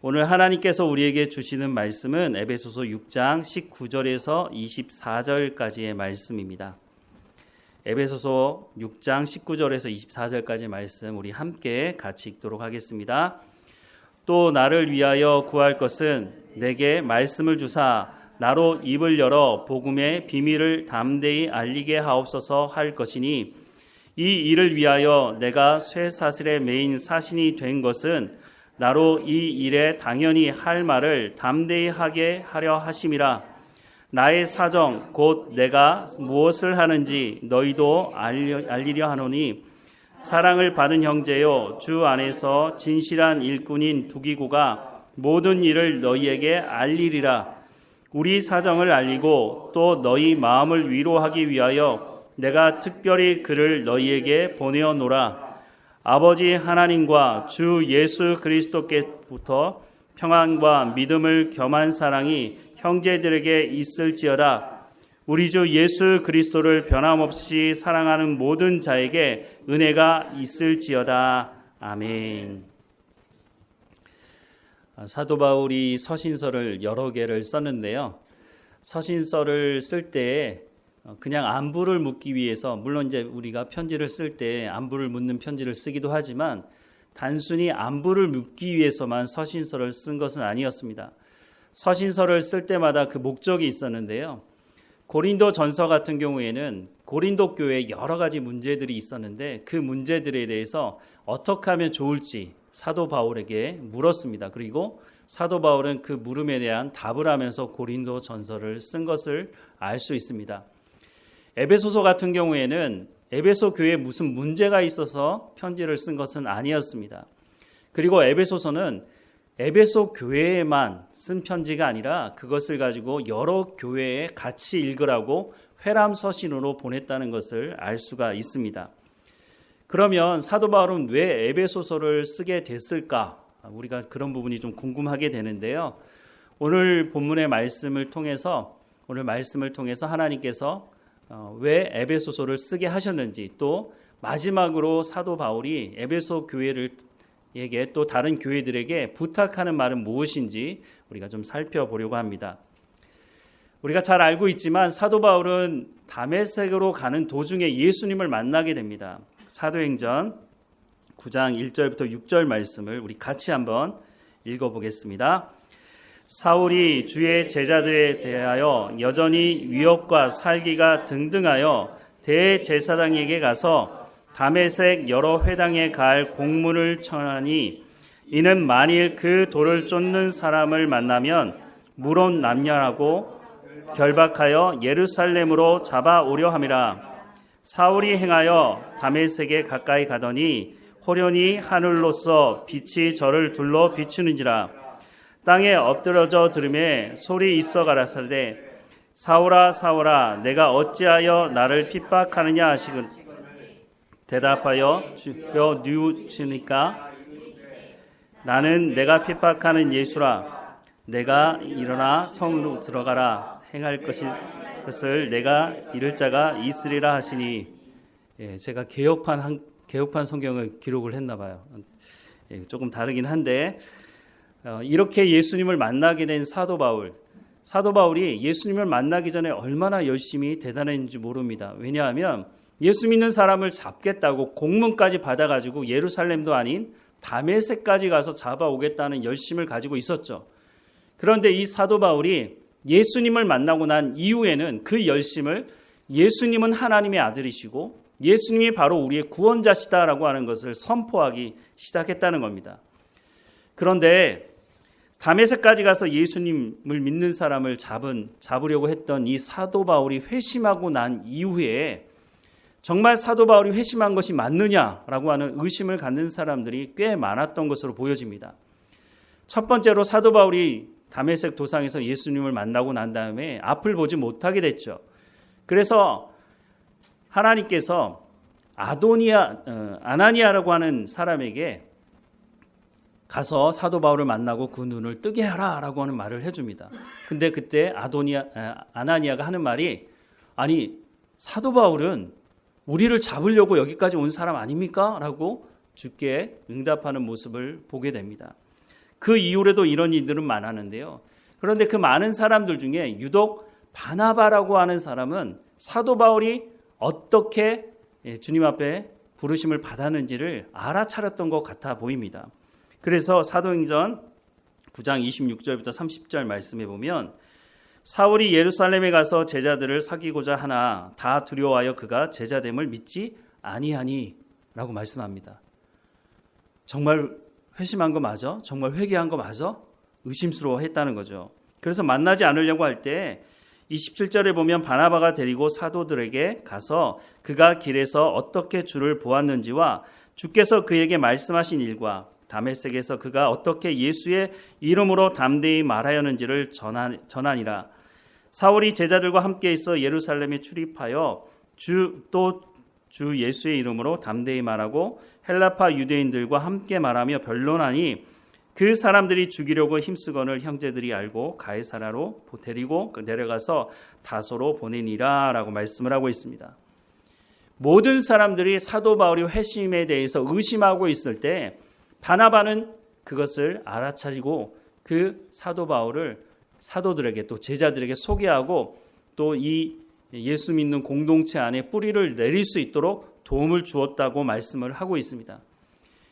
오늘 하나님께서 우리에게 주시는 말씀은 에베소서 6장 19절에서 24절까지의 말씀입니다. 에베소서 6장 19절에서 24절까지의 말씀 우리 함께 같이 읽도록 하겠습니다. 또 나를 위하여 구할 것은 내게 말씀을 주사 나로 입을 열어 복음의 비밀을 담대히 알리게 하옵소서 할 것이니 이 일을 위하여 내가 쇠사슬에 매인 사신이 된 것은 나로 이 일에 당연히 할 말을 담대히 하게 하려 하심이라. 나의 사정 곧 내가 무엇을 하는지 너희도 알리려 하노니 사랑을 받은 형제요 주 안에서 진실한 일꾼인 두기고가 모든 일을 너희에게 알리리라. 우리 사정을 알리고 또 너희 마음을 위로하기 위하여 내가 특별히 그를 너희에게 보내어노라. 아버지 하나님과 주 예수 그리스도께부터 평안과 믿음을 겸한 사랑이 형제들에게 있을지어다. 우리 주 예수 그리스도를 변함없이 사랑하는 모든 자에게 은혜가 있을지어다. 아멘. 사도 바울이 서신서를 여러 개를 썼는데요. 서신서를 쓸 때 그냥 안부를 묻기 위해서, 물론 이제 우리가 편지를 쓸 때 안부를 묻는 편지를 쓰기도 하지만 단순히 안부를 묻기 위해서만 서신서를 쓴 것은 아니었습니다. 서신서를 쓸 때마다 그 목적이 있었는데요. 고린도 전서 같은 경우에는 고린도 교회에 여러 가지 문제들이 있었는데 그 문제들에 대해서 어떻게 하면 좋을지 사도 바울에게 물었습니다. 그리고 사도 바울은 그 물음에 대한 답을 하면서 고린도 전서를 쓴 것을 알 수 있습니다. 에베소서 같은 경우에는 에베소 교회에 무슨 문제가 있어서 편지를 쓴 것은 아니었습니다. 그리고 에베소서는 에베소 교회에만 쓴 편지가 아니라 그것을 가지고 여러 교회에 같이 읽으라고 회람 서신으로 보냈다는 것을 알 수가 있습니다. 그러면 사도 바울은 왜 에베소서를 쓰게 됐을까? 우리가 그런 부분이 좀 궁금하게 되는데요. 오늘 본문의 말씀을 통해서 하나님께서 왜 에베소서를 쓰게 하셨는지, 또 마지막으로 사도 바울이 에베소 교회에게 또 다른 교회들에게 부탁하는 말은 무엇인지 우리가 좀 살펴보려고 합니다. 우리가 잘 알고 있지만 사도 바울은 다메섹으로 가는 도중에 예수님을 만나게 됩니다. 사도행전 9장 1절부터 6절 말씀을 우리 같이 한번 읽어보겠습니다. 사울이 주의 제자들에 대하여 여전히 위협과 살기가 등등하여 대제사장에게 가서 다메섹 여러 회당에 갈 공문을 청하니 이는 만일 그 돌을 쫓는 사람을 만나면 물론 남녀하고 결박하여 예루살렘으로 잡아오려 함이라. 사울이 행하여 다메섹에 가까이 가더니 호련히 하늘로서 빛이 저를 둘러 비추는지라. 땅에 엎드러져 들음에 소리 있어 가라사대 사울아 사울아 내가 어찌하여 나를 핍박하느냐 하시거늘 대답하여 주여 누구시니까 나는 내가 핍박하는 예수라. 내가 일어나 성으로 들어가라 행할 것을 내가 이를 자가 있으리라 하시니. 제가 개혁판 성경을 기록을 했나 봐요. 조금 다르긴 한데 이렇게 예수님을 만나게 된 사도 바울이 예수님을 만나기 전에 얼마나 열심히 대단했는지 모릅니다. 왜냐하면 예수 믿는 사람을 잡겠다고 공문까지 받아가지고 예루살렘도 아닌 다메섹까지 가서 잡아오겠다는 열심을 가지고 있었죠. 그런데 이 사도 바울이 예수님을 만나고 난 이후에는 그 열심을 예수님은 하나님의 아들이시고 예수님이 바로 우리의 구원자시다라고 하는 것을 선포하기 시작했다는 겁니다. 그런데 다메섹까지 가서 예수님을 믿는 사람을 잡으려고 했던 이 사도 바울이 회심하고 난 이후에 정말 사도 바울이 회심한 것이 맞느냐라고 하는 의심을 갖는 사람들이 꽤 많았던 것으로 보여집니다. 첫 번째로 사도 바울이 다메섹 도상에서 예수님을 만나고 난 다음에 앞을 보지 못하게 됐죠. 그래서 하나님께서 아나니아라고 하는 사람에게 가서 사도 바울을 만나고 그 눈을 뜨게 하라라고 하는 말을 해줍니다. 근데 그때 아나니아가 하는 말이, 아니 사도 바울은 우리를 잡으려고 여기까지 온 사람 아닙니까? 라고 주께 응답하는 모습을 보게 됩니다. 그 이후에도 이런 일들은 많았는데요. 그런데 그 많은 사람들 중에 유독 바나바라고 하는 사람은 사도 바울이 어떻게 주님 앞에 부르심을 받았는지를 알아차렸던 것 같아 보입니다. 그래서 사도행전 9장 26절부터 30절 말씀에 보면 사울이 예루살렘에 가서 제자들을 사귀고자 하나 다 두려워하여 그가 제자됨을 믿지 아니하니 라고 말씀합니다. 정말 회심한 거 맞아? 정말 회개한 거 맞아? 의심스러워했다는 거죠. 그래서 만나지 않으려고 할 때 27절에 보면 바나바가 데리고 사도들에게 가서 그가 길에서 어떻게 주를 보았는지와 주께서 그에게 말씀하신 일과 다메섹에서 그가 어떻게 예수의 이름으로 담대히 말하였는지를 전하니라. 사울이 제자들과 함께 있어 예루살렘에 출입하여 주 예수의 이름으로 담대히 말하고 헬라파 유대인들과 함께 말하며 변론하니 그 사람들이 죽이려고 힘쓰거늘 형제들이 알고 가이사라로 데리고 내려가서 다소로 보내니라 라고 말씀을 하고 있습니다. 모든 사람들이 사도 바울이 회심에 대해서 의심하고 있을 때 바나바는 그것을 알아차리고 그 사도 바울을 사도들에게 또 제자들에게 소개하고 또 이 예수 믿는 공동체 안에 뿌리를 내릴 수 있도록 도움을 주었다고 말씀을 하고 있습니다.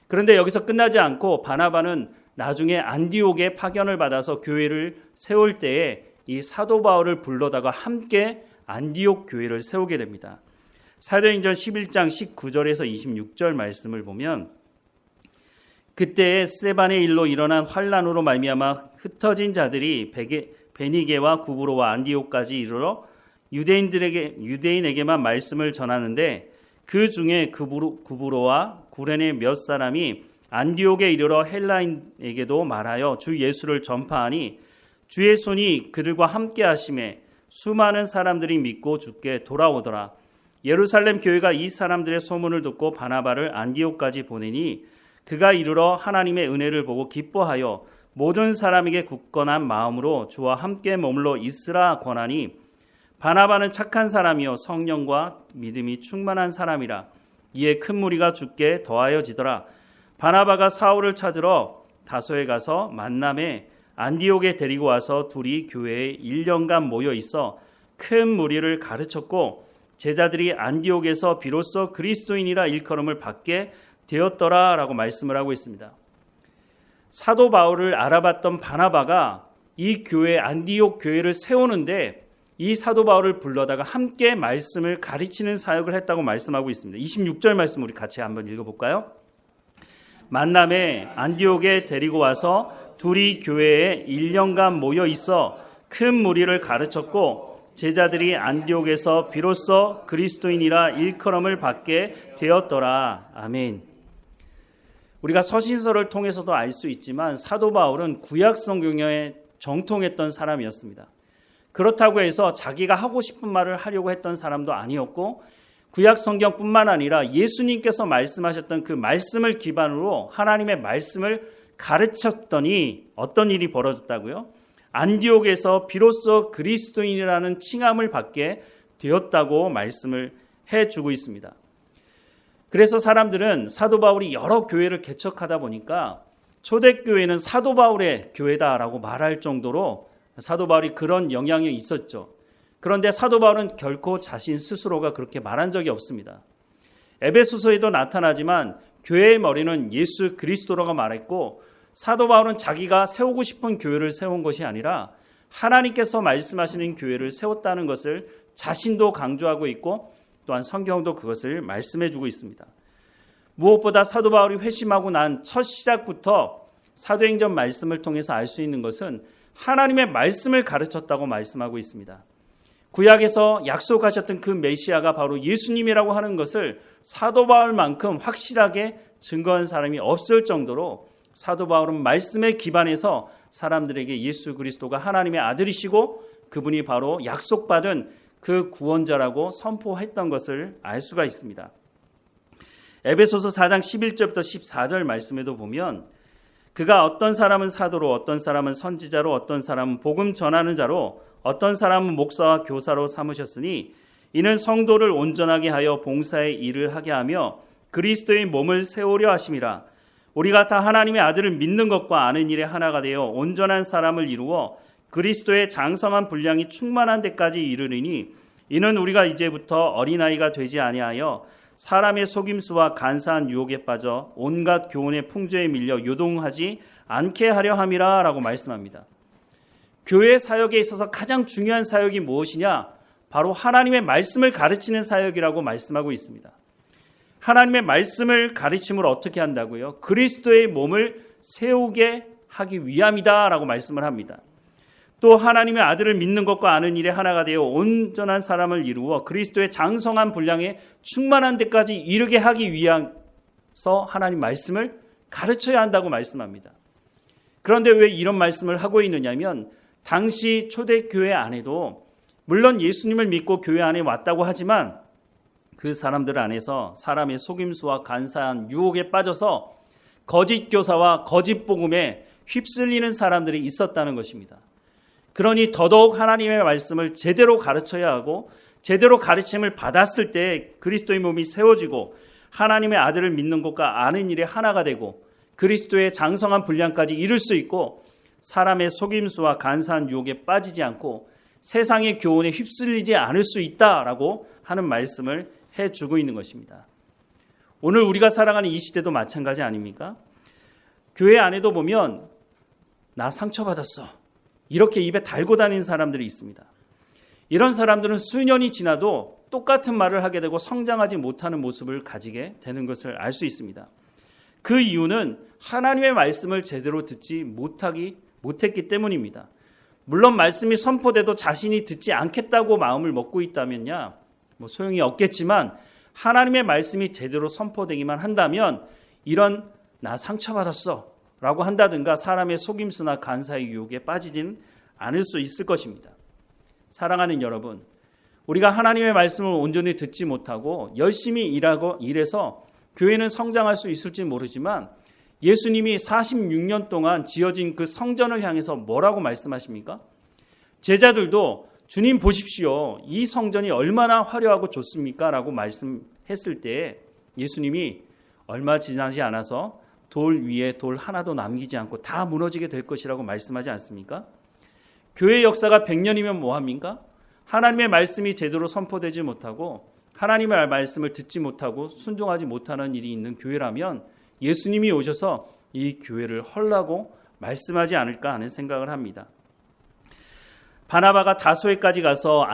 그런데 여기서 끝나지 않고 바나바는 나중에 안디옥에 파견을 받아서 교회를 세울 때에 이 사도 바울을 불러다가 함께 안디옥 교회를 세우게 됩니다. 사도행전 11장 19절에서 26절 말씀을 보면 그때에 스데반의 일로 일어난 환란으로 말미암아 흩어진 자들이 베니게와 구브로와 안디옥까지 이르러 유대인에게만 말씀을 전하는데 그 중에 구브로와 구레네 몇 사람이 안디옥에 이르러 헬라인에게도 말하여 주 예수를 전파하니 주의 손이 그들과 함께 하심에 수많은 사람들이 믿고 주께 돌아오더라. 예루살렘 교회가 이 사람들의 소문을 듣고 바나바를 안디옥까지 보내니 그가 이르러 하나님의 은혜를 보고 기뻐하여 모든 사람에게 굳건한 마음으로 주와 함께 머물러 있으라 권하니 바나바는 착한 사람이요 성령과 믿음이 충만한 사람이라. 이에 큰 무리가 주께 더하여지더라. 바나바가 사울을 찾으러 다소에 가서 만남에 안디옥에 데리고 와서 둘이 교회에 1년간 모여 있어 큰 무리를 가르쳤고 제자들이 안디옥에서 비로소 그리스도인이라 일컬음을 받게 되었더라 라고 말씀을 하고 있습니다. 사도 바울을 알아봤던 바나바가 이 교회 안디옥 교회를 세우는데 이 사도 바울을 불러다가 함께 말씀을 가르치는 사역을 했다고 말씀하고 있습니다. 26절 말씀 우리 같이 한번 읽어볼까요? 만남에 안디옥에 데리고 와서 둘이 교회에 1년간 모여 있어 큰 무리를 가르쳤고 제자들이 안디옥에서 비로소 그리스도인이라 일컬음을 받게 되었더라. 아멘. 우리가 서신서를 통해서도 알 수 있지만 사도 바울은 구약 성경에 정통했던 사람이었습니다. 그렇다고 해서 자기가 하고 싶은 말을 하려고 했던 사람도 아니었고 구약 성경뿐만 아니라 예수님께서 말씀하셨던 그 말씀을 기반으로 하나님의 말씀을 가르쳤더니 어떤 일이 벌어졌다고요? 안디옥에서 비로소 그리스도인이라는 칭함을 받게 되었다고 말씀을 해주고 있습니다. 그래서 사람들은 사도 바울이 여러 교회를 개척하다 보니까 초대교회는 사도 바울의 교회다라고 말할 정도로 사도 바울이 그런 영향이 있었죠. 그런데 사도 바울은 결코 자신 스스로가 그렇게 말한 적이 없습니다. 에베소서에도 나타나지만 교회의 머리는 예수 그리스도라고 말했고 사도 바울은 자기가 세우고 싶은 교회를 세운 것이 아니라 하나님께서 말씀하시는 교회를 세웠다는 것을 자신도 강조하고 있고 또한 성경도 그것을 말씀해주고 있습니다. 무엇보다 사도 바울이 회심하고 난 첫 시작부터 사도행전 말씀을 통해서 알 수 있는 것은 하나님의 말씀을 가르쳤다고 말씀하고 있습니다. 구약에서 약속하셨던 그 메시아가 바로 예수님이라고 하는 것을 사도 바울만큼 확실하게 증거한 사람이 없을 정도로 사도 바울은 말씀에 기반해서 사람들에게 예수 그리스도가 하나님의 아들이시고 그분이 바로 약속받은 그 구원자라고 선포했던 것을 알 수가 있습니다. 에베소서 4장 11절부터 14절 말씀에도 보면 그가 어떤 사람은 사도로 어떤 사람은 선지자로 어떤 사람은 복음 전하는 자로 어떤 사람은 목사와 교사로 삼으셨으니 이는 성도를 온전하게 하여 봉사의 일을 하게 하며 그리스도의 몸을 세우려 하심이라. 우리가 다 하나님의 아들을 믿는 것과 아는 일에 하나가 되어 온전한 사람을 이루어 그리스도의 장성한 분량이 충만한 데까지 이르리니 이는 우리가 이제부터 어린아이가 되지 아니하여 사람의 속임수와 간사한 유혹에 빠져 온갖 교훈의 풍조에 밀려 요동하지 않게 하려 함이라 라고 말씀합니다. 교회 사역에 있어서 가장 중요한 사역이 무엇이냐? 바로 하나님의 말씀을 가르치는 사역이라고 말씀하고 있습니다. 하나님의 말씀을 가르침을 어떻게 한다고요? 그리스도의 몸을 세우게 하기 위함이다 라고 말씀을 합니다. 또 하나님의 아들을 믿는 것과 아는 일에 하나가 되어 온전한 사람을 이루어 그리스도의 장성한 분량에 충만한 데까지 이르게 하기 위해서 하나님 말씀을 가르쳐야 한다고 말씀합니다. 그런데 왜 이런 말씀을 하고 있느냐면 당시 초대교회 안에도 물론 예수님을 믿고 교회 안에 왔다고 하지만 그 사람들 안에서 사람의 속임수와 간사한 유혹에 빠져서 거짓 교사와 거짓 복음에 휩쓸리는 사람들이 있었다는 것입니다. 그러니 더더욱 하나님의 말씀을 제대로 가르쳐야 하고 제대로 가르침을 받았을 때 그리스도의 몸이 세워지고 하나님의 아들을 믿는 것과 아는 일에 하나가 되고 그리스도의 장성한 분량까지 이룰 수 있고 사람의 속임수와 간사한 유혹에 빠지지 않고 세상의 교훈에 휩쓸리지 않을 수 있다라고 하는 말씀을 해주고 있는 것입니다. 오늘 우리가 살아가는 이 시대도 마찬가지 아닙니까? 교회 안에도 보면 나 상처받았어. 이렇게 입에 달고 다니는 사람들이 있습니다. 이런 사람들은 수년이 지나도 똑같은 말을 하게 되고 성장하지 못하는 모습을 가지게 되는 것을 알 수 있습니다. 그 이유는 하나님의 말씀을 제대로 듣지 못했기 때문입니다. 물론 말씀이 선포돼도 자신이 듣지 않겠다고 마음을 먹고 있다면야 소용이 없겠지만 하나님의 말씀이 제대로 선포되기만 한다면 이런 나 상처받았어 라고 한다든가 사람의 속임수나 간사의 유혹에 빠지지는 않을 수 있을 것입니다. 사랑하는 여러분, 우리가 하나님의 말씀을 온전히 듣지 못하고 열심히 일해서 교회는 성장할 수 있을지 모르지만 예수님이 46년 동안 지어진 그 성전을 향해서 뭐라고 말씀하십니까? 제자들도 주님 보십시오. 이 성전이 얼마나 화려하고 좋습니까? 라고 말씀했을 때 예수님이 얼마 지나지 않아서 돌 위에 돌 하나도 남기지 않고 다 무너지게 될 것이라고 말씀하지 않습니까? 교회 역사가 100년이면 뭐합니까? 하나님의 말씀이 제대로 선포되지 못하고 하나님의 말씀을 듣지 못하고 순종하지 못하는 일이 있는 교회라면 예수님이 오셔서 이 교회를 헐라고 말씀하지 않을까 하는 생각을 합니다. 바나바가 다소에까지 가서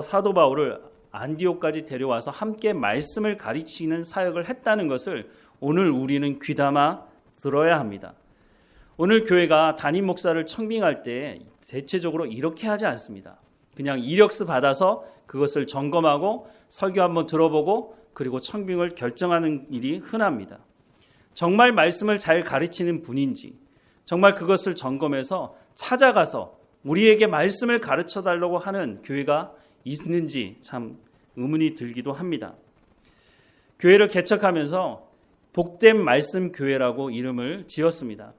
사도 바울을 안디옥까지 데려와서 함께 말씀을 가르치는 사역을 했다는 것을 오늘 우리는 귀담아 들어야 합니다. 오늘 교회가 담임 목사를 청빙할 때 대체적으로 이렇게 하지 않습니다. 그냥 이력서 받아서 그것을 점검하고 설교 한번 들어보고 그리고 청빙을 결정하는 일이 흔합니다. 정말 말씀을 잘 가르치는 분인지 정말 그것을 점검해서 찾아가서 우리에게 말씀을 가르쳐 달라고 하는 교회가 있는지 참 의문이 들기도 합니다. 교회를 개척하면서 복된 말씀 교회라고 이름을 지었습니다.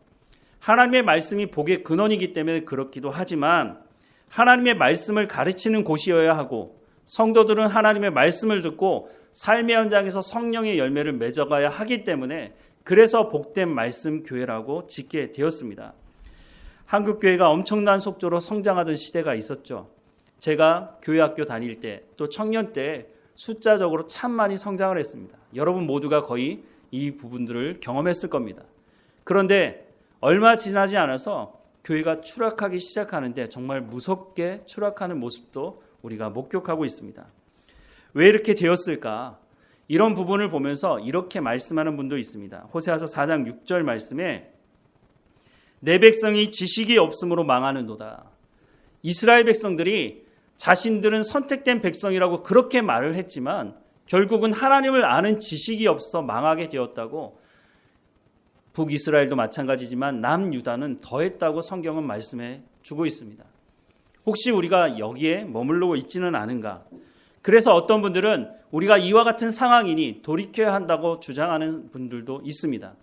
하나님의 말씀이 복의 근원이기 때문에 그렇기도 하지만 하나님의 말씀을 가르치는 곳이어야 하고 성도들은 하나님의 말씀을 듣고 삶의 현장에서 성령의 열매를 맺어가야 하기 때문에 그래서 복된 말씀 교회라고 짓게 되었습니다. 한국 교회가 엄청난 속도로 성장하던 시대가 있었죠. 제가 교회학교 다닐 때 또 청년 때 숫자적으로 참 많이 성장을 했습니다. 여러분 모두가 거의 이 부분들을 경험했을 겁니다. 그런데 얼마 지나지 않아서 교회가 추락하기 시작하는데 정말 무섭게 추락하는 모습도 우리가 목격하고 있습니다. 왜 이렇게 되었을까? 이런 부분을 보면서 이렇게 말씀하는 분도 있습니다. 호세아서 4장 6절 말씀에 내 백성이 지식이 없음으로 망하는도다. 이스라엘 백성들이 자신들은 선택된 백성이라고 그렇게 말을 했지만 결국은 하나님을 아는 지식이 없어 망하게 되었다고 북이스라엘도 마찬가지지만 남유다는 더했다고 성경은 말씀해 주고 있습니다. 혹시 우리가 여기에 머물러 있지는 않은가? 그래서 어떤 분들은 우리가 이와 같은 상황이니 돌이켜야 한다고 주장하는 분들도 있습니다.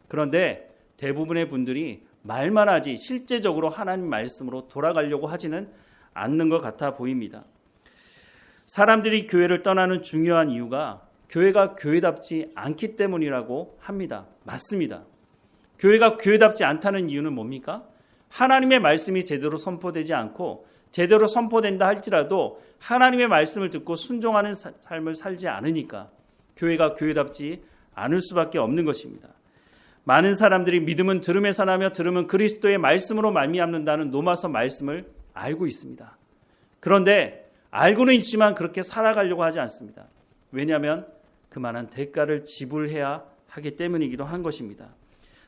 그런데 대부분의 분들이 말만 하지 실제적으로 하나님 말씀으로 돌아가려고 하지는 않는 것 같아 보입니다. 사람들이 교회를 떠나는 중요한 이유가 교회가 교회답지 않기 때문이라고 합니다. 맞습니다. 교회가 교회답지 않다는 이유는 뭡니까? 하나님의 말씀이 제대로 선포되지 않고 제대로 선포된다 할지라도 하나님의 말씀을 듣고 순종하는 삶을 살지 않으니까 교회가 교회답지 않을 수밖에 없는 것입니다. 많은 사람들이 믿음은 들음에서 나며 들음은 그리스도의 말씀으로 말미암는다는 로마서 말씀을 알고 있습니다. 그런데 알고는 있지만 그렇게 살아가려고 하지 않습니다. 왜냐하면 그만한 대가를 지불해야 하기 때문이기도 한 것입니다.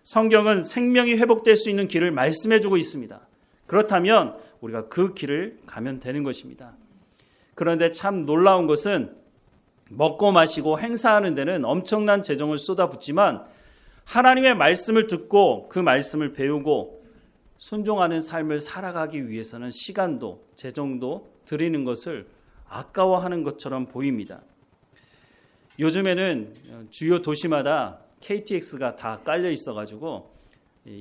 성경은 생명이 회복될 수 있는 길을 말씀해주고 있습니다. 그렇다면 우리가 그 길을 가면 되는 것입니다. 그런데 참 놀라운 것은 먹고 마시고 행사하는 데는 엄청난 재정을 쏟아붓지만 하나님의 말씀을 듣고 그 말씀을 배우고 순종하는 삶을 살아가기 위해서는 시간도 재정도 들이는 것을 아까워하는 것처럼 보입니다. 요즘에는 주요 도시마다 KTX가 다 깔려 있어가지고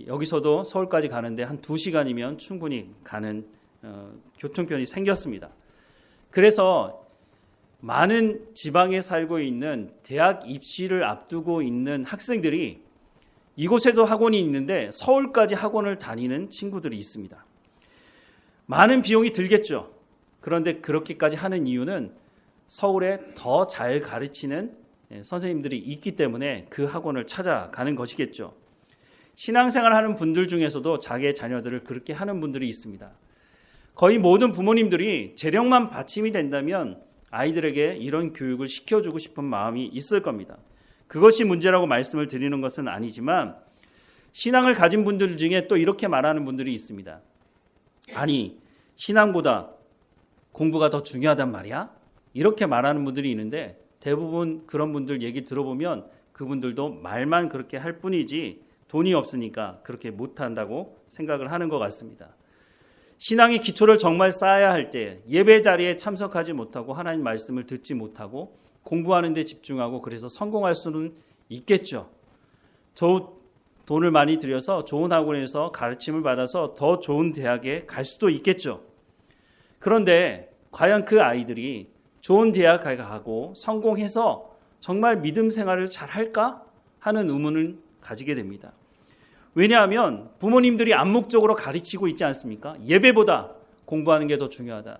여기서도 서울까지 가는데 한 2시간이면 충분히 가는 교통편이 생겼습니다. 그래서 많은 지방에 살고 있는 대학 입시를 앞두고 있는 학생들이 이곳에도 학원이 있는데 서울까지 학원을 다니는 친구들이 있습니다. 많은 비용이 들겠죠. 그런데 그렇게까지 하는 이유는 서울에 더 잘 가르치는 선생님들이 있기 때문에 그 학원을 찾아가는 것이겠죠. 신앙생활 하는 분들 중에서도 자기의 자녀들을 그렇게 하는 분들이 있습니다. 거의 모든 부모님들이 재력만 받침이 된다면 아이들에게 이런 교육을 시켜주고 싶은 마음이 있을 겁니다. 그것이 문제라고 말씀을 드리는 것은 아니지만 신앙을 가진 분들 중에 또 이렇게 말하는 분들이 있습니다. 아니, 신앙보다 공부가 더 중요하단 말이야? 이렇게 말하는 분들이 있는데 대부분 그런 분들 얘기 들어보면 그분들도 말만 그렇게 할 뿐이지 돈이 없으니까 그렇게 못한다고 생각을 하는 것 같습니다. 신앙의 기초를 정말 쌓아야 할 때 예배 자리에 참석하지 못하고 하나님 말씀을 듣지 못하고 공부하는 데 집중하고 그래서 성공할 수는 있겠죠. 더욱 돈을 많이 들여서 좋은 학원에서 가르침을 받아서 더 좋은 대학에 갈 수도 있겠죠. 그런데 과연 그 아이들이 좋은 대학에 가고 성공해서 정말 믿음 생활을 잘 할까 하는 의문을 가지게 됩니다. 왜냐하면 부모님들이 암묵적으로 가르치고 있지 않습니까? 예배보다 공부하는 게 더 중요하다.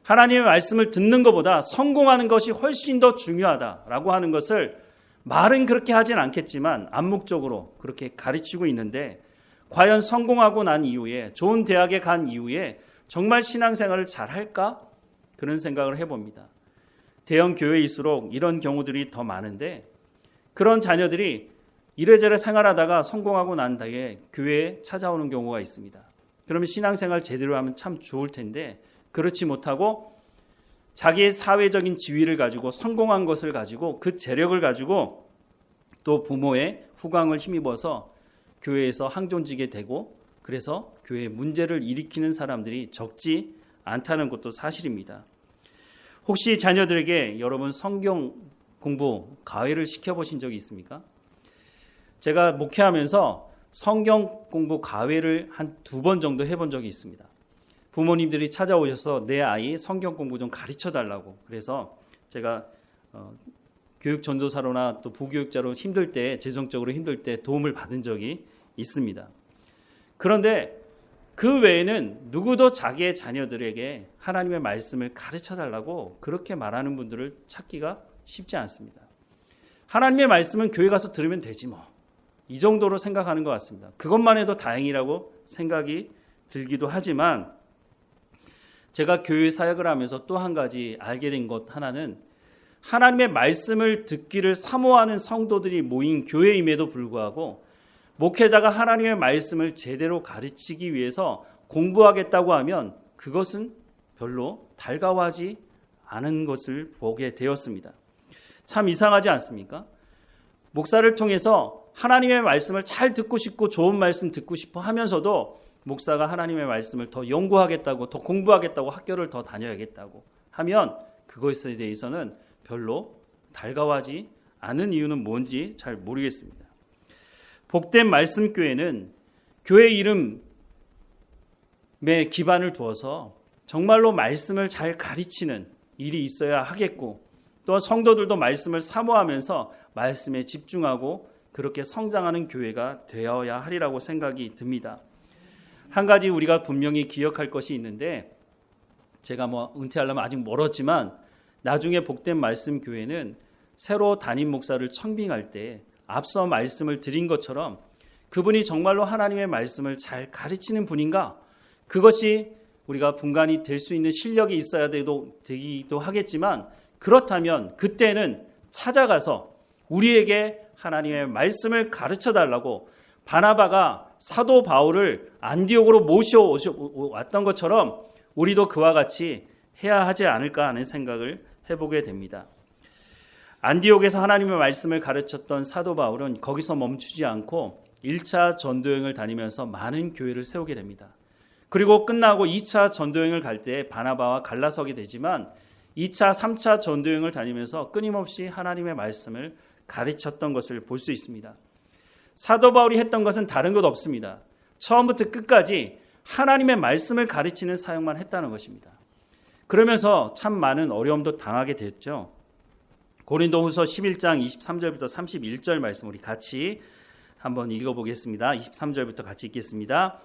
하나님의 말씀을 듣는 것보다 성공하는 것이 훨씬 더 중요하다라고 하는 것을 말은 그렇게 하진 않겠지만 암묵적으로 그렇게 가르치고 있는데 과연 성공하고 난 이후에 좋은 대학에 간 이후에 정말 신앙생활을 잘 할까? 그런 생각을 해봅니다. 대형 교회일수록 이런 경우들이 더 많은데 그런 자녀들이 이래저래 생활하다가 성공하고 난 뒤에 교회에 찾아오는 경우가 있습니다. 그러면 신앙생활 제대로 하면 참 좋을 텐데 그렇지 못하고 자기의 사회적인 지위를 가지고 성공한 것을 가지고 그 재력을 가지고 또 부모의 후광을 힘입어서 교회에서 항존지게 되고 그래서 교회에 문제를 일으키는 사람들이 적지 않다는 것도 사실입니다. 혹시 자녀들에게 여러분 성경 공부 과외를 시켜보신 적이 있습니까? 제가 목회하면서 성경 공부 과외를 한 2번 정도 해본 적이 있습니다. 부모님들이 찾아오셔서 내 아이 성경 공부 좀 가르쳐 달라고 그래서 제가 교육 전도사로나 또 부교육자로 힘들 때 재정적으로 힘들 때 도움을 받은 적이 있습니다. 그런데 그 외에는 누구도 자기의 자녀들에게 하나님의 말씀을 가르쳐 달라고 그렇게 말하는 분들을 찾기가 쉽지 않습니다. 하나님의 말씀은 교회 가서 들으면 되지 뭐. 이 정도로 생각하는 것 같습니다. 그것만 해도 다행이라고 생각이 들기도 하지만 제가 교회 사역을 하면서 또 한 가지 알게 된 것 하나는 하나님의 말씀을 듣기를 사모하는 성도들이 모인 교회임에도 불구하고 목회자가 하나님의 말씀을 제대로 가르치기 위해서 공부하겠다고 하면 그것은 별로 달가워하지 않은 것을 보게 되었습니다. 참 이상하지 않습니까? 목사를 통해서 하나님의 말씀을 잘 듣고 싶고 좋은 말씀 듣고 싶어 하면서도 목사가 하나님의 말씀을 더 연구하겠다고 더 공부하겠다고 학교를 더 다녀야겠다고 하면 그것에 대해서는 별로 달가워하지 않은 이유는 뭔지 잘 모르겠습니다. 복된 말씀교회는 교회 이름에 기반을 두어서 정말로 말씀을 잘 가르치는 일이 있어야 하겠고 또 성도들도 말씀을 사모하면서 말씀에 집중하고 그렇게 성장하는 교회가 되어야 하리라고 생각이 듭니다. 한 가지 우리가 분명히 기억할 것이 있는데, 제가 은퇴하려면 아직 멀었지만 나중에 복된 말씀 교회는 새로 담임 목사를 청빙할 때 앞서 말씀을 드린 것처럼 그분이 정말로 하나님의 말씀을 잘 가르치는 분인가, 그것이 우리가 분간이 될 수 있는 실력이 있어야 되기도 하겠지만, 그렇다면 그때는 찾아가서 우리에게 하나님의 말씀을 가르쳐 달라고 바나바가 사도 바울을 안디옥으로 모셔왔던 것처럼 우리도 그와 같이 해야 하지 않을까 하는 생각을 해보게 됩니다. 안디옥에서 하나님의 말씀을 가르쳤던 사도 바울은 거기서 멈추지 않고 1차 전도여행을 다니면서 많은 교회를 세우게 됩니다. 그리고 끝나고 2차 전도여행을 갈 때 바나바와 갈라서게 되지만 2차, 3차 전도여행을 다니면서 끊임없이 하나님의 말씀을 가르쳤던 것을 볼 수 있습니다. 사도 바울이 했던 것은 다른 것 없습니다. 처음부터 끝까지 하나님의 말씀을 가르치는 사역만 했다는 것입니다. 그러면서 참 많은 어려움도 당하게 됐죠. 고린도후서 11장 23절부터 31절 말씀 우리 같이 한번 읽어보겠습니다. 23절부터 같이 읽겠습니다.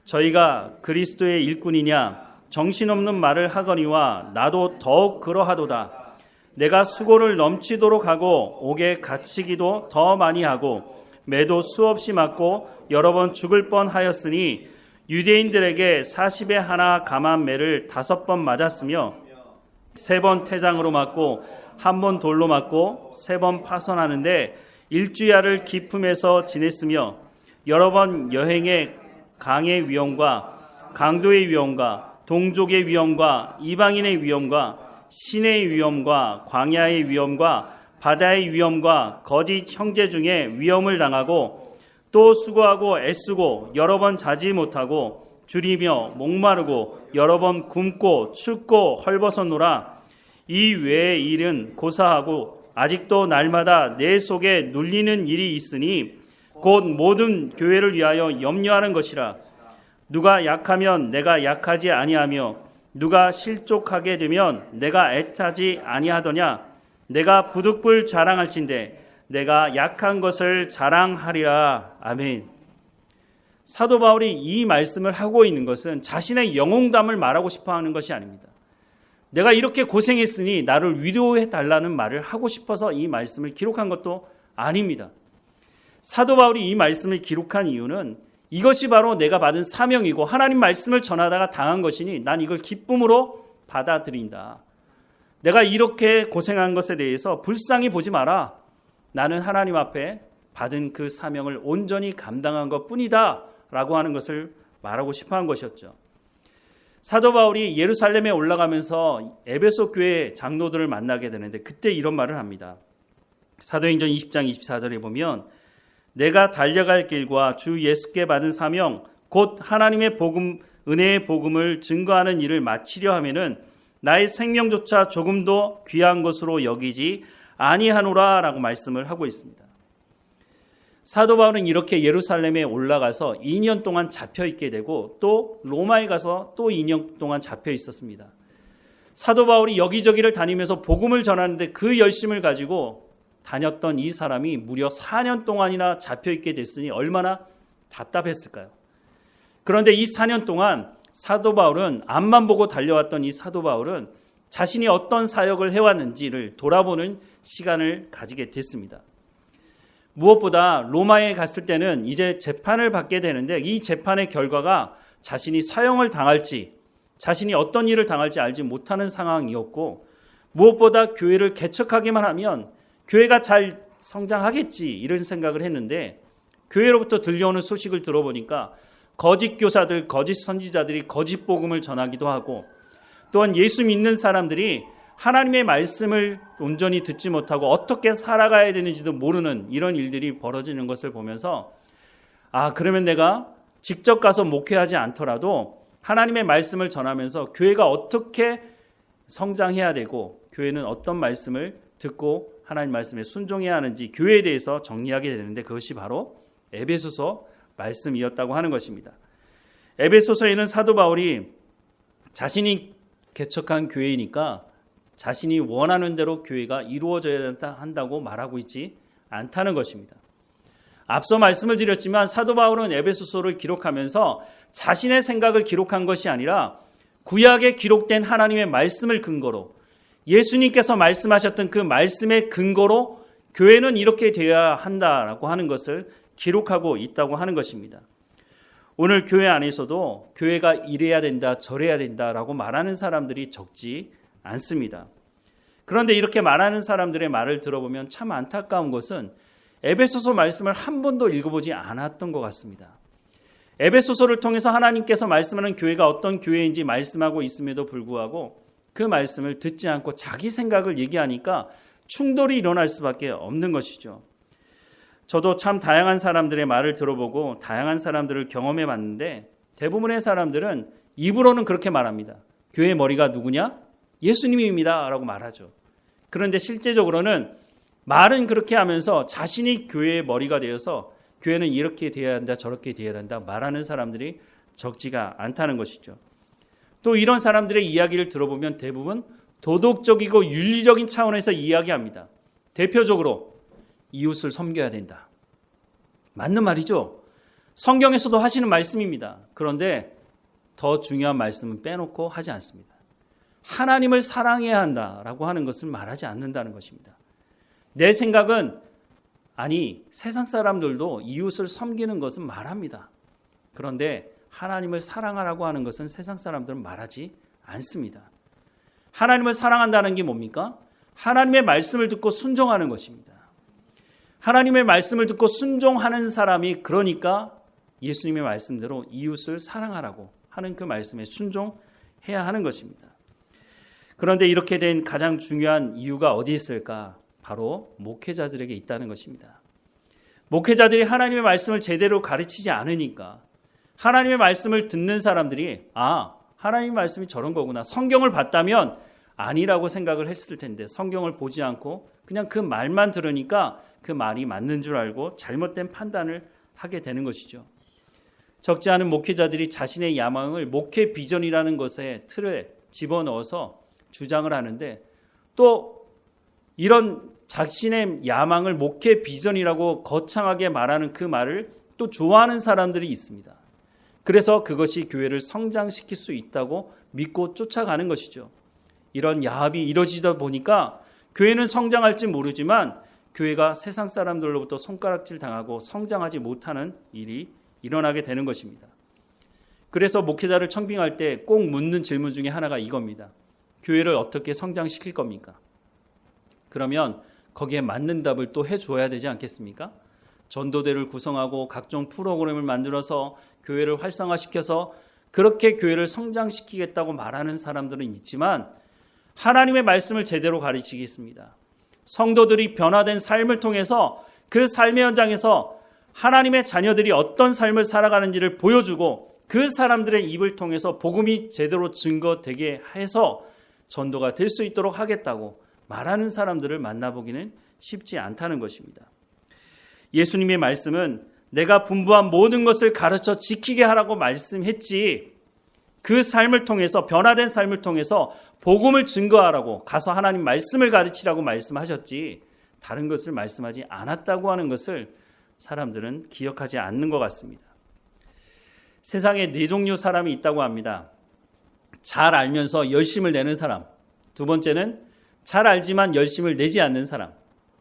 저희가 그리스도의 일꾼이냐 정신없는 말을 하거니와 나도 더욱 그러하도다. 내가 수고를 넘치도록 하고 옥에 갇히기도 더 많이 하고 매도 수없이 맞고 여러 번 죽을 뻔하였으니 유대인들에게 40에 하나 감한 매를 5번 맞았으며 3번 태장으로 맞고 1번 돌로 맞고 3번 파선하는데 일주야를 기품에서 지냈으며 여러 번 여행에 강의 위험과 강도의 위험과 동족의 위험과 이방인의 위험과 시내의 위험과 광야의 위험과 바다의 위험과 거짓 형제 중에 위험을 당하고 또 수고하고 애쓰고 여러 번 자지 못하고 줄이며 목마르고 여러 번 굶고 춥고 헐벗었노라. 이 외의 일은 고사하고 아직도 날마다 내 속에 눌리는 일이 있으니 곧 모든 교회를 위하여 염려하는 것이라. 누가 약하면 내가 약하지 아니하며 누가 실족하게 되면 내가 애타지 아니하더냐. 내가 부득불 자랑할진대 내가 약한 것을 자랑하리라. 아멘. 사도 바울이 이 말씀을 하고 있는 것은 자신의 영웅담을 말하고 싶어하는 것이 아닙니다. 내가 이렇게 고생했으니 나를 위로해 달라는 말을 하고 싶어서 이 말씀을 기록한 것도 아닙니다. 사도 바울이 이 말씀을 기록한 이유는 이것이 바로 내가 받은 사명이고 하나님 말씀을 전하다가 당한 것이니 난 이걸 기쁨으로 받아들인다. 내가 이렇게 고생한 것에 대해서 불쌍히 보지 마라. 나는 하나님 앞에 받은 그 사명을 온전히 감당한 것뿐이다 라고 하는 것을 말하고 싶어한 것이었죠. 사도 바울이 예루살렘에 올라가면서 에베소 교회 장로들을 만나게 되는데 그때 이런 말을 합니다. 사도행전 20장 24절에 보면 내가 달려갈 길과 주 예수께 받은 사명 곧 하나님의 복음 은혜의 복음을 증거하는 일을 마치려 하면은 나의 생명조차 조금도 귀한 것으로 여기지 아니하노라 라고 말씀을 하고 있습니다. 사도 바울은 이렇게 예루살렘에 올라가서 2년 동안 잡혀 있게 되고 또 로마에 가서 또 2년 동안 잡혀 있었습니다. 사도 바울이 여기저기를 다니면서 복음을 전하는데 그 열심을 가지고 다녔던 이 사람이 무려 4년 동안이나 잡혀 있게 됐으니 얼마나 답답했을까요? 그런데 이 4년 동안 사도 바울은 앞만 보고 달려왔던 이 사도 바울은 자신이 어떤 사역을 해왔는지를 돌아보는 시간을 가지게 됐습니다. 무엇보다 로마에 갔을 때는 이제 재판을 받게 되는데 이 재판의 결과가 자신이 사형을 당할지 자신이 어떤 일을 당할지 알지 못하는 상황이었고 무엇보다 교회를 개척하기만 하면 교회가 잘 성장하겠지 이런 생각을 했는데 교회로부터 들려오는 소식을 들어보니까 거짓 교사들, 거짓 선지자들이 거짓 복음을 전하기도 하고 또한 예수 믿는 사람들이 하나님의 말씀을 온전히 듣지 못하고 어떻게 살아가야 되는지도 모르는 이런 일들이 벌어지는 것을 보면서 그러면 내가 직접 가서 목회하지 않더라도 하나님의 말씀을 전하면서 교회가 어떻게 성장해야 되고 교회는 어떤 말씀을 듣고 하나님 말씀에 순종해야 하는지 교회에 대해서 정리하게 되는데 그것이 바로 에베소서 말씀이었다고 하는 것입니다. 에베소서에는 사도 바울이 자신이 개척한 교회이니까 자신이 원하는 대로 교회가 이루어져야 한다고 말하고 있지 않다는 것입니다. 앞서 말씀을 드렸지만 사도 바울은 에베소서를 기록하면서 자신의 생각을 기록한 것이 아니라 구약에 기록된 하나님의 말씀을 근거로 예수님께서 말씀하셨던 그 말씀의 근거로 교회는 이렇게 되어야 한다라고 하는 것을 기록하고 있다고 하는 것입니다. 오늘 교회 안에서도 교회가 이래야 된다, 저래야 된다라고 말하는 사람들이 적지 않습니다. 그런데 이렇게 말하는 사람들의 말을 들어보면 참 안타까운 것은 에베소서 말씀을 한 번도 읽어보지 않았던 것 같습니다. 에베소서를 통해서 하나님께서 말씀하는 교회가 어떤 교회인지 말씀하고 있음에도 불구하고 그 말씀을 듣지 않고 자기 생각을 얘기하니까 충돌이 일어날 수밖에 없는 것이죠. 저도 참 다양한 사람들의 말을 들어보고 다양한 사람들을 경험해 봤는데 대부분의 사람들은 입으로는 그렇게 말합니다. 교회의 머리가 누구냐? 예수님입니다 라고 말하죠. 그런데 실제적으로는 말은 그렇게 하면서 자신이 교회의 머리가 되어서 교회는 이렇게 되어야 한다, 저렇게 되어야 한다 말하는 사람들이 적지가 않다는 것이죠. 또 이런 사람들의 이야기를 들어보면 대부분 도덕적이고 윤리적인 차원에서 이야기합니다. 대표적으로 이웃을 섬겨야 된다. 맞는 말이죠. 성경에서도 하시는 말씀입니다. 그런데 더 중요한 말씀은 빼놓고 하지 않습니다. 하나님을 사랑해야 한다라고 하는 것을 말하지 않는다는 것입니다. 내 생각은 아니 세상 사람들도 이웃을 섬기는 것은 말합니다. 그런데 하나님을 사랑하라고 하는 것은 세상 사람들은 말하지 않습니다. 하나님을 사랑한다는 게 뭡니까? 하나님의 말씀을 듣고 순종하는 것입니다. 하나님의 말씀을 듣고 순종하는 사람이 그러니까 예수님의 말씀대로 이웃을 사랑하라고 하는 그 말씀에 순종해야 하는 것입니다. 그런데 이렇게 된 가장 중요한 이유가 어디 있을까? 바로 목회자들에게 있다는 것입니다. 목회자들이 하나님의 말씀을 제대로 가르치지 않으니까 하나님의 말씀을 듣는 사람들이 하나님의 말씀이 저런 거구나. 성경을 봤다면 아니라고 생각을 했을 텐데 성경을 보지 않고 그냥 그 말만 들으니까 그 말이 맞는 줄 알고 잘못된 판단을 하게 되는 것이죠. 적지 않은 목회자들이 자신의 야망을 목회 비전이라는 것의 틀에 집어넣어서 주장을 하는데 또 이런 자신의 야망을 목회 비전이라고 거창하게 말하는 그 말을 또 좋아하는 사람들이 있습니다. 그래서 그것이 교회를 성장시킬 수 있다고 믿고 쫓아가는 것이죠. 이런 야합이 이루어지다 보니까 교회는 성장할지 모르지만 교회가 세상 사람들로부터 손가락질 당하고 성장하지 못하는 일이 일어나게 되는 것입니다. 그래서 목회자를 청빙할 때 꼭 묻는 질문 중에 하나가 이겁니다. 교회를 어떻게 성장시킬 겁니까? 그러면 거기에 맞는 답을 또 해줘야 되지 않겠습니까? 전도대를 구성하고 각종 프로그램을 만들어서 교회를 활성화시켜서 그렇게 교회를 성장시키겠다고 말하는 사람들은 있지만 하나님의 말씀을 제대로 가르치겠습니다. 성도들이 변화된 삶을 통해서 그 삶의 현장에서 하나님의 자녀들이 어떤 삶을 살아가는지를 보여주고 그 사람들의 입을 통해서 복음이 제대로 증거되게 해서 전도가 될 수 있도록 하겠다고 말하는 사람들을 만나보기는 쉽지 않다는 것입니다. 예수님의 말씀은 내가 분부한 모든 것을 가르쳐 지키게 하라고 말씀했지 그 삶을 통해서 변화된 삶을 통해서 복음을 증거하라고 가서 하나님 말씀을 가르치라고 말씀하셨지 다른 것을 말씀하지 않았다고 하는 것을 사람들은 기억하지 않는 것 같습니다. 세상에 네 종류 사람이 있다고 합니다. 잘 알면서 열심을 내는 사람, 두 번째는 잘 알지만 열심을 내지 않는 사람,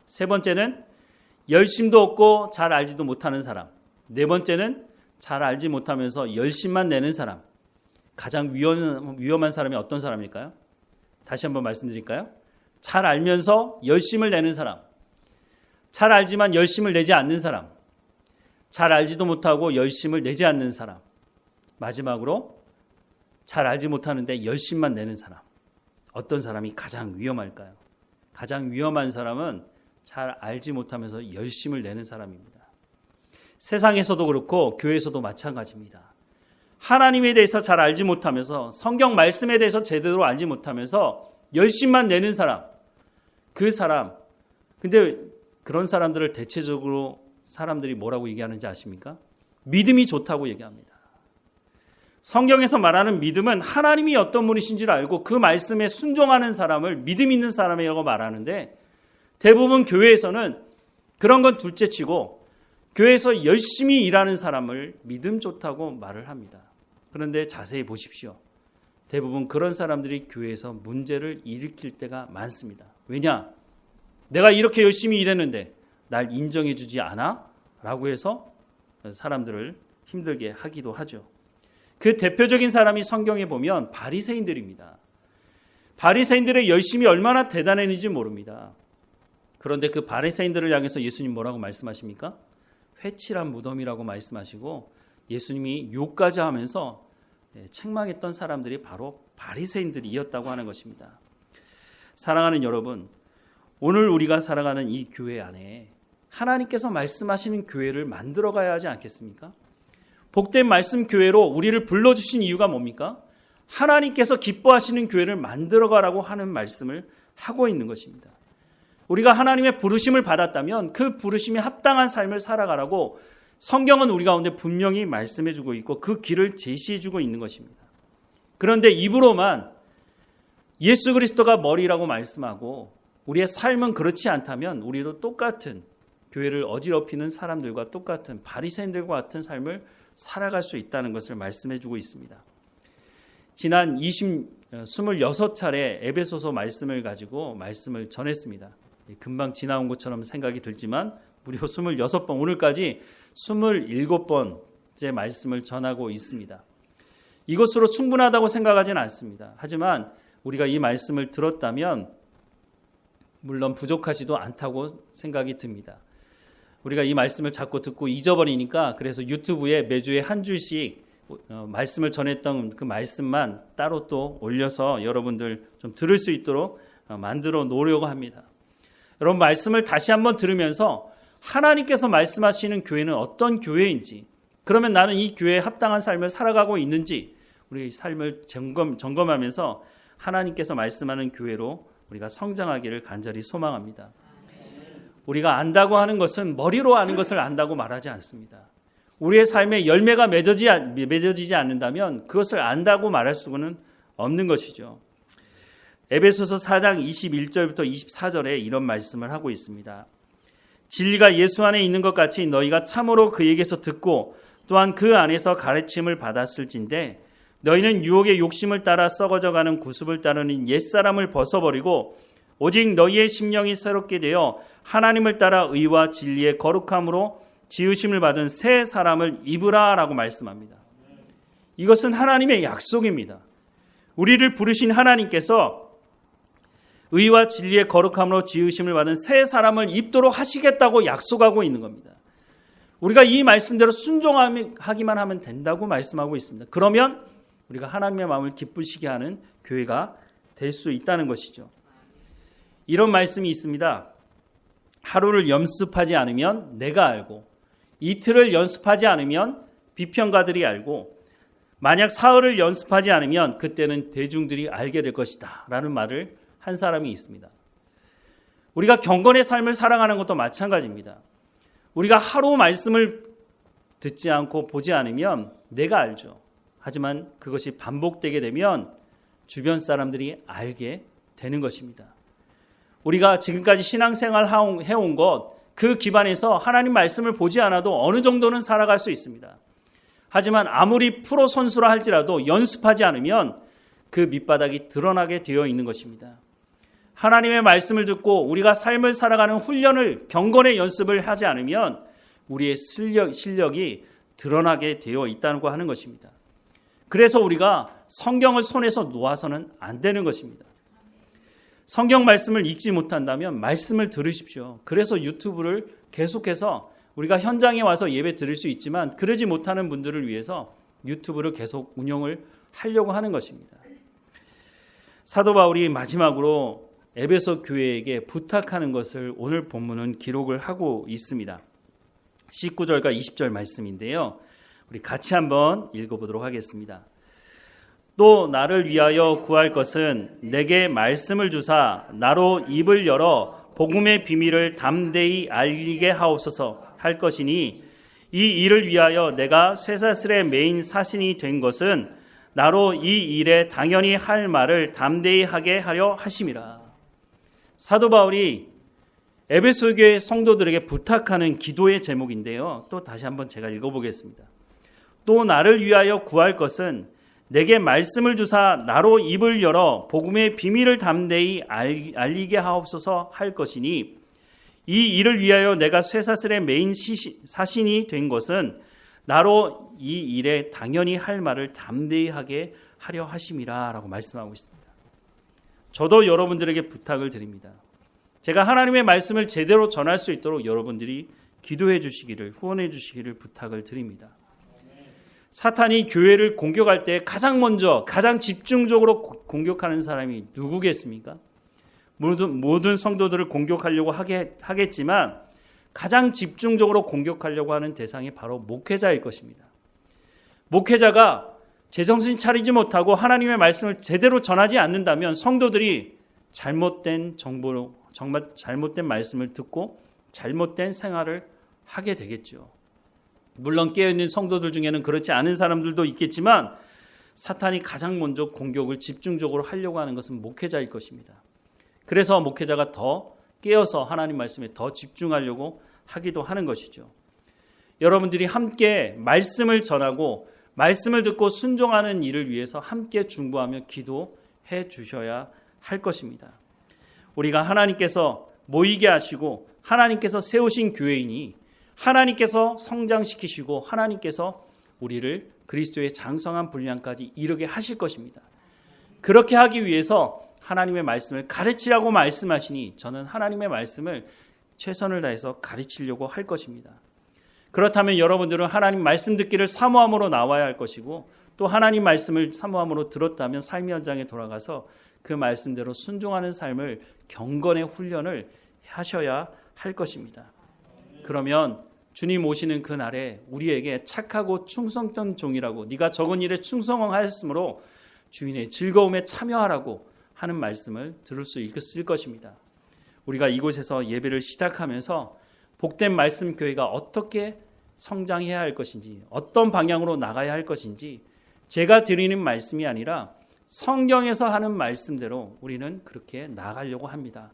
세 번째는 열심도 없고 잘 알지도 못하는 사람, 네 번째는 잘 알지 못하면서 열심만 내는 사람. 가장 위험한 사람이 어떤 사람일까요? 다시 한번 말씀드릴까요? 잘 알면서 열심을 내는 사람, 잘 알지만 열심을 내지 않는 사람, 잘 알지도 못하고 열심을 내지 않는 사람, 마지막으로 잘 알지 못하는데 열심만 내는 사람. 어떤 사람이 가장 위험할까요? 가장 위험한 사람은 잘 알지 못하면서 열심을 내는 사람입니다. 세상에서도 그렇고 교회에서도 마찬가지입니다. 하나님에 대해서 잘 알지 못하면서 성경 말씀에 대해서 제대로 알지 못하면서 열심만 내는 사람, 그 사람. 근데 그런 사람들을 대체적으로 사람들이 뭐라고 얘기하는지 아십니까? 믿음이 좋다고 얘기합니다. 성경에서 말하는 믿음은 하나님이 어떤 분이신지를 알고 그 말씀에 순종하는 사람을 믿음 있는 사람이라고 말하는데, 대부분 교회에서는 그런 건 둘째치고 교회에서 열심히 일하는 사람을 믿음 좋다고 말을 합니다. 그런데 자세히 보십시오. 대부분 그런 사람들이 교회에서 문제를 일으킬 때가 많습니다. 왜냐? 내가 이렇게 열심히 일했는데 날 인정해 주지 않아? 라고 해서 사람들을 힘들게 하기도 하죠. 그 대표적인 사람이 성경에 보면 바리새인들입니다. 바리새인들의 열심이 얼마나 대단했는지 모릅니다. 그런데 그 바리새인들을 향해서 예수님 뭐라고 말씀하십니까? 회칠한 무덤이라고 말씀하시고 예수님이 욕까지 하면서 책망했던 사람들이 바로 바리새인들이었다고 하는 것입니다. 사랑하는 여러분, 오늘 우리가 살아가는 이 교회 안에 하나님께서 말씀하시는 교회를 만들어 가야 하지 않겠습니까? 복된 말씀 교회로 우리를 불러주신 이유가 뭡니까? 하나님께서 기뻐하시는 교회를 만들어 가라고 하는 말씀을 하고 있는 것입니다. 우리가 하나님의 부르심을 받았다면 그 부르심에 합당한 삶을 살아가라고 성경은 우리 가운데 분명히 말씀해 주고 있고 그 길을 제시해 주고 있는 것입니다. 그런데 입으로만 예수 그리스도가 머리라고 말씀하고 우리의 삶은 그렇지 않다면 우리도 똑같은 교회를 어지럽히는 사람들과 똑같은 바리새인들과 같은 삶을 살아갈 수 있다는 것을 말씀해 주고 있습니다. 지난 26차례 에베소서 말씀을 가지고 말씀을 전했습니다. 금방 지나온 것처럼 생각이 들지만 무려 26번, 오늘까지 27번째 말씀을 전하고 있습니다. 이것으로 충분하다고 생각하지는 않습니다. 하지만 우리가 이 말씀을 들었다면 물론 부족하지도 않다고 생각이 듭니다. 우리가 이 말씀을 자꾸 듣고 잊어버리니까 그래서 유튜브에 매주에 한 주씩 말씀을 전했던 그 말씀만 따로 또 올려서 여러분들 좀 들을 수 있도록 만들어 놓으려고 합니다. 여러분, 말씀을 다시 한번 들으면서 하나님께서 말씀하시는 교회는 어떤 교회인지, 그러면 나는 이 교회에 합당한 삶을 살아가고 있는지 우리 삶을 점검하면서 하나님께서 말씀하는 교회로 우리가 성장하기를 간절히 소망합니다. 우리가 안다고 하는 것은 머리로 아는 것을 안다고 말하지 않습니다. 우리의 삶에 열매가 맺어지지 않는다면 그것을 안다고 말할 수는 없는 것이죠. 에베소서 4장 21절부터 24절에 이런 말씀을 하고 있습니다. 진리가 예수 안에 있는 것 같이 너희가 참으로 그에게서 듣고 또한 그 안에서 가르침을 받았을진데 너희는 유혹의 욕심을 따라 썩어져가는 구습을 따르는 옛사람을 벗어버리고 오직 너희의 심령이 새롭게 되어 하나님을 따라 의와 진리의 거룩함으로 지으심을 받은 새 사람을 입으라 라고 말씀합니다. 이것은 하나님의 약속입니다. 우리를 부르신 하나님께서 의와 진리의 거룩함으로 지으심을 받은 새 사람을 입도록 하시겠다고 약속하고 있는 겁니다. 우리가 이 말씀대로 순종하기만 하면 된다고 말씀하고 있습니다. 그러면 우리가 하나님의 마음을 기쁘시게 하는 교회가 될 수 있다는 것이죠. 이런 말씀이 있습니다. 하루를 연습하지 않으면 내가 알고, 이틀을 연습하지 않으면 비평가들이 알고, 만약 사흘을 연습하지 않으면 그때는 대중들이 알게 될 것이다 라는 말을 한 사람이 있습니다. 우리가 경건의 삶을 살아가는 것도 마찬가지입니다. 우리가 하루 말씀을 듣지 않고 보지 않으면 내가 알죠. 하지만 그것이 반복되게 되면 주변 사람들이 알게 되는 것입니다. 우리가 지금까지 신앙생활 해온 것, 그 기반에서 하나님 말씀을 보지 않아도 어느 정도는 살아갈 수 있습니다. 하지만 아무리 프로 선수라 할지라도 연습하지 않으면 그 밑바닥이 드러나게 되어 있는 것입니다. 하나님의 말씀을 듣고 우리가 삶을 살아가는 훈련을, 경건의 연습을 하지 않으면 우리의 실력이 드러나게 되어 있다고 하는 것입니다. 그래서 우리가 성경을 손에서 놓아서는 안 되는 것입니다. 성경 말씀을 읽지 못한다면 말씀을 들으십시오. 그래서 유튜브를 계속해서 우리가 현장에 와서 예배 드릴 수 있지만 그러지 못하는 분들을 위해서 유튜브를 계속 운영을 하려고 하는 것입니다. 사도 바울이 마지막으로 에베소 교회에게 부탁하는 것을 오늘 본문은 기록을 하고 있습니다. 19절과 20절 말씀인데요. 우리 같이 한번 읽어보도록 하겠습니다. 또 나를 위하여 구할 것은 내게 말씀을 주사 나로 입을 열어 복음의 비밀을 담대히 알리게 하옵소서 할 것이니 이 일을 위하여 내가 쇠사슬에 매인 사신이 된 것은 나로 이 일에 당연히 할 말을 담대히 하게 하려 하심이라. 사도 바울이 에베소 교회 성도들에게 부탁하는 기도의 제목인데요. 또 다시 한번 제가 읽어보겠습니다. 또 나를 위하여 구할 것은 내게 말씀을 주사 나로 입을 열어 복음의 비밀을 담대히 알리게 하옵소서 할 것이니 이 일을 위하여 내가 쇠사슬에 매인 사신이 된 것은 나로 이 일에 당연히 할 말을 담대히 하게 하려 하심이라 라고 말씀하고 있습니다. 저도 여러분들에게 부탁을 드립니다. 제가 하나님의 말씀을 제대로 전할 수 있도록 여러분들이 기도해 주시기를, 후원해 주시기를 부탁을 드립니다. 사탄이 교회를 공격할 때 가장 먼저 가장 집중적으로 공격하는 사람이 누구겠습니까? 모든 성도들을 공격하려고 하겠지만 가장 집중적으로 공격하려고 하는 대상이 바로 목회자일 것입니다. 목회자가 제정신 차리지 못하고 하나님의 말씀을 제대로 전하지 않는다면 성도들이 잘못된 정보로 정말 잘못된 말씀을 듣고 잘못된 생활을 하게 되겠죠. 물론 깨어있는 성도들 중에는 그렇지 않은 사람들도 있겠지만 사탄이 가장 먼저 공격을 집중적으로 하려고 하는 것은 목회자일 것입니다. 그래서 목회자가 더 깨어서 하나님 말씀에 더 집중하려고 하기도 하는 것이죠. 여러분들이 함께 말씀을 전하고 말씀을 듣고 순종하는 일을 위해서 함께 중보하며 기도해 주셔야 할 것입니다. 우리가 하나님께서 모이게 하시고 하나님께서 세우신 교회이니 하나님께서 성장시키시고 하나님께서 우리를 그리스도의 장성한 분량까지 이르게 하실 것입니다. 그렇게 하기 위해서 하나님의 말씀을 가르치라고 말씀하시니 저는 하나님의 말씀을 최선을 다해서 가르치려고 할 것입니다. 그렇다면 여러분들은 하나님 말씀 듣기를 사모함으로 나와야 할 것이고 또 하나님 말씀을 사모함으로 들었다면 삶의 현장에 돌아가서 그 말씀대로 순종하는 삶을 경건의 훈련을 하셔야 할 것입니다. 그러면 주님 오시는 그날에 우리에게 착하고 충성된 종이라고 네가 적은 일에 충성하였으므로 주인의 즐거움에 참여하라고 하는 말씀을 들을 수 있을 것입니다. 우리가 이곳에서 예배를 시작하면서 복된 말씀 교회가 어떻게 성장해야 할 것인지 어떤 방향으로 나가야 할 것인지 제가 드리는 말씀이 아니라 성경에서 하는 말씀대로 우리는 그렇게 나가려고 합니다.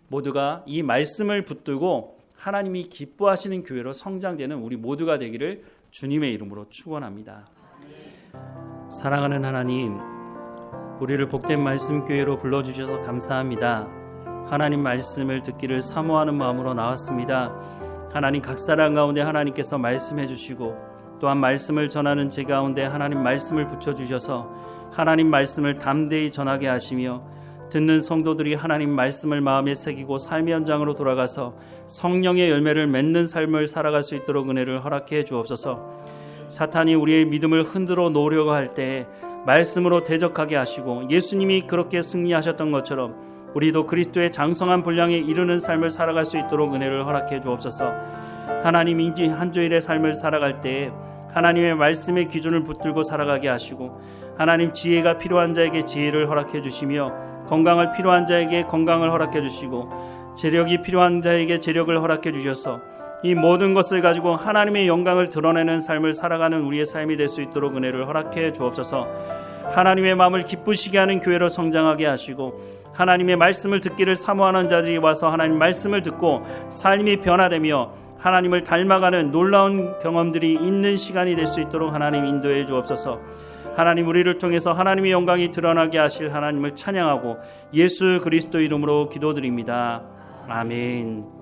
모두가 이 말씀을 붙들고 하나님이 기뻐하시는 교회로 성장되는 우리 모두가 되기를 주님의 이름으로 축원합니다. 사랑하는 하나님, 우리를 복된 말씀 교회로 불러주셔서 감사합니다. 하나님 말씀을 듣기를 사모하는 마음으로 나왔습니다. 하나님 각 사람 가운데 하나님께서 말씀해 주시고 또한 말씀을 전하는 제 가운데 하나님 말씀을 붙여주셔서 하나님 말씀을 담대히 전하게 하시며 듣는 성도들이 하나님 말씀을 마음에 새기고 삶의 현장으로 돌아가서 성령의 열매를 맺는 삶을 살아갈 수 있도록 은혜를 허락해 주옵소서. 사탄이 우리의 믿음을 흔들어 놓으려고 할 때 말씀으로 대적하게 하시고 예수님이 그렇게 승리하셨던 것처럼 우리도 그리스도의 장성한 분량에 이르는 삶을 살아갈 수 있도록 은혜를 허락해 주옵소서. 하나님이 한 주일의 삶을 살아갈 때에 하나님의 말씀의 기준을 붙들고 살아가게 하시고 하나님 지혜가 필요한 자에게 지혜를 허락해 주시며 건강을 필요한 자에게 건강을 허락해 주시고 재력이 필요한 자에게 재력을 허락해 주셔서 이 모든 것을 가지고 하나님의 영광을 드러내는 삶을 살아가는 우리의 삶이 될 수 있도록 은혜를 허락해 주옵소서. 하나님의 마음을 기쁘시게 하는 교회로 성장하게 하시고 하나님의 말씀을 듣기를 사모하는 자들이 와서 하나님 말씀을 듣고 삶이 변화되며 하나님을 닮아가는 놀라운 경험들이 있는 시간이 될 수 있도록 하나님 인도해 주옵소서. 하나님 우리를 통해서 하나님의 영광이 드러나게 하실 하나님을 찬양하고 예수 그리스도 이름으로 기도드립니다. 아멘.